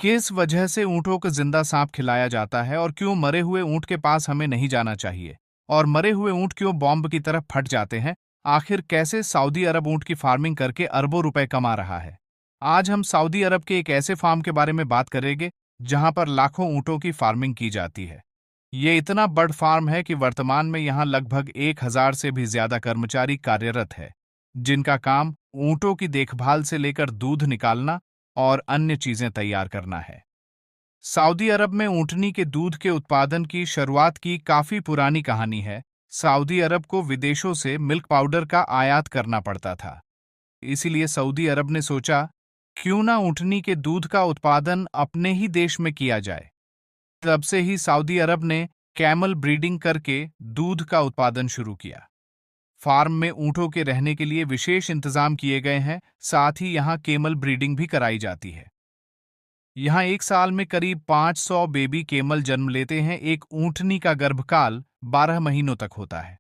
किस वजह से ऊँटों को जिंदा सांप खिलाया जाता है और क्यों मरे हुए ऊँट के पास हमें नहीं जाना चाहिए? और मरे हुए ऊँट क्यों बॉम्ब की तरह फट जाते हैं? आखिर कैसे सऊदी अरब ऊँट की फार्मिंग करके अरबों रुपए कमा रहा है? आज हम सऊदी अरब के एक ऐसे फार्म के बारे में बात करेंगे जहां पर लाखों ऊँटों की फार्मिंग की जाती है। ये इतना बड़ फार्म है कि वर्तमान में यहाँ लगभग 1,000 से भी ज्यादा कर्मचारी कार्यरत है, जिनका काम ऊँटों की देखभाल से लेकर दूध निकालना और अन्य चीजें तैयार करना है। सऊदी अरब में ऊँटनी के दूध के उत्पादन की शुरुआत की काफी पुरानी कहानी है। सऊदी अरब को विदेशों से मिल्क पाउडर का आयात करना पड़ता था। इसीलिए सऊदी अरब ने सोचा, क्यों ना ऊँटनी के दूध का उत्पादन अपने ही देश में किया जाए। तब से ही सऊदी अरब ने कैमल ब्रीडिंग करके दूध का उत्पादन शुरू किया। फार्म में ऊँटों के रहने के लिए विशेष इंतजाम किए गए हैं, साथ ही यहाँ केमल ब्रीडिंग भी कराई जाती है। यहाँ एक साल में करीब 500 बेबी केमल जन्म लेते हैं। एक ऊँटनी का गर्भकाल 12 महीनों तक होता है।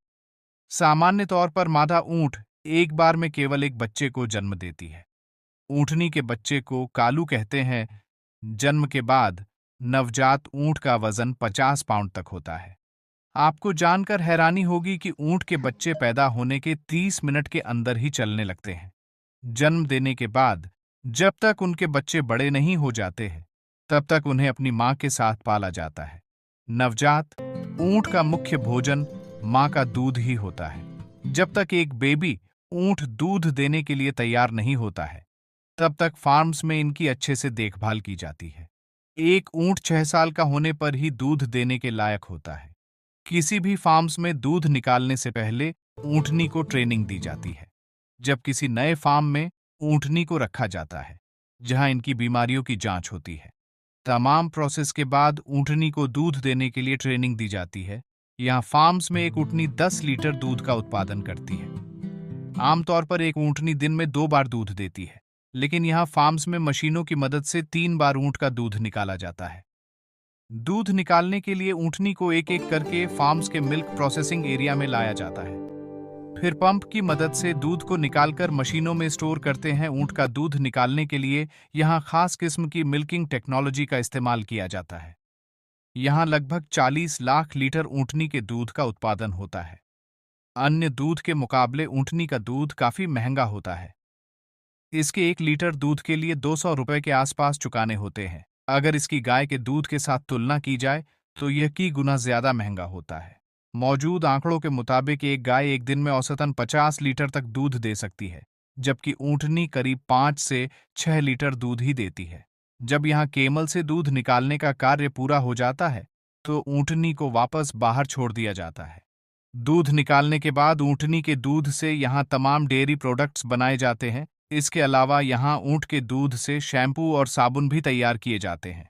सामान्य तौर पर मादा ऊँट एक बार में केवल एक बच्चे को जन्म देती है। ऊँटनी के बच्चे को कालू कहते हैं। जन्म के बाद नवजात ऊँट का वजन 50 पाउंड तक होता है। आपको जानकर हैरानी होगी कि ऊँट के बच्चे पैदा होने के 30 मिनट के अंदर ही चलने लगते हैं। जन्म देने के बाद जब तक उनके बच्चे बड़े नहीं हो जाते हैं, तब तक उन्हें अपनी माँ के साथ पाला जाता है। नवजात ऊँट का मुख्य भोजन माँ का दूध ही होता है। जब तक एक बेबी ऊँट दूध देने के लिए तैयार नहीं होता है, तब तक फार्म्स में इनकी अच्छे से देखभाल की जाती है। एक ऊँट 6 साल का होने पर ही दूध देने के लायक होता है। किसी भी फार्म्स में दूध निकालने से पहले ऊँटनी को ट्रेनिंग दी जाती है। जब किसी नए फार्म में ऊँटनी को रखा जाता है, जहां इनकी बीमारियों की जांच होती है। तमाम प्रोसेस के बाद ऊँटनी को दूध देने के लिए ट्रेनिंग दी जाती है। यहाँ फार्म्स में एक ऊँटनी 10 लीटर दूध का उत्पादन करती है। आमतौर पर एक ऊँटनी दिन में 2 बार दूध देती है, लेकिन यहाँ फार्म्स में मशीनों की मदद से 3 बार ऊँट का दूध निकाला जाता है। दूध निकालने के लिए ऊँटनी को एक एक करके फार्म्स के मिल्क प्रोसेसिंग एरिया में लाया जाता है। फिर पंप की मदद से दूध को निकालकर मशीनों में स्टोर करते हैं। ऊँट का दूध निकालने के लिए यहाँ खास किस्म की मिल्किंग टेक्नोलॉजी का इस्तेमाल किया जाता है। यहाँ लगभग 40 लाख लीटर ऊँटनी के दूध का उत्पादन होता है। अन्य दूध के मुकाबले ऊँटनी का दूध काफी महंगा होता है। इसके 1 लीटर दूध के लिए 200 रुपए के आसपास चुकाने होते हैं। अगर इसकी गाय के दूध के साथ तुलना की जाए तो यह कई गुना ज्यादा महंगा होता है। मौजूद आंकड़ों के मुताबिक एक गाय एक दिन में औसतन 50 लीटर तक दूध दे सकती है, जबकि ऊँटनी करीब 5 से 6 लीटर दूध ही देती है। जब यहाँ केमल से दूध निकालने का कार्य पूरा हो जाता है, तो ऊँटनी को वापस बाहर छोड़ दिया जाता है। दूध निकालने के बाद ऊँटनी के दूध से यहाँ तमाम डेयरी प्रोडक्ट्स बनाए जाते हैं। इसके अलावा यहाँ ऊँट के दूध से शैम्पू और साबुन भी तैयार किए जाते हैं।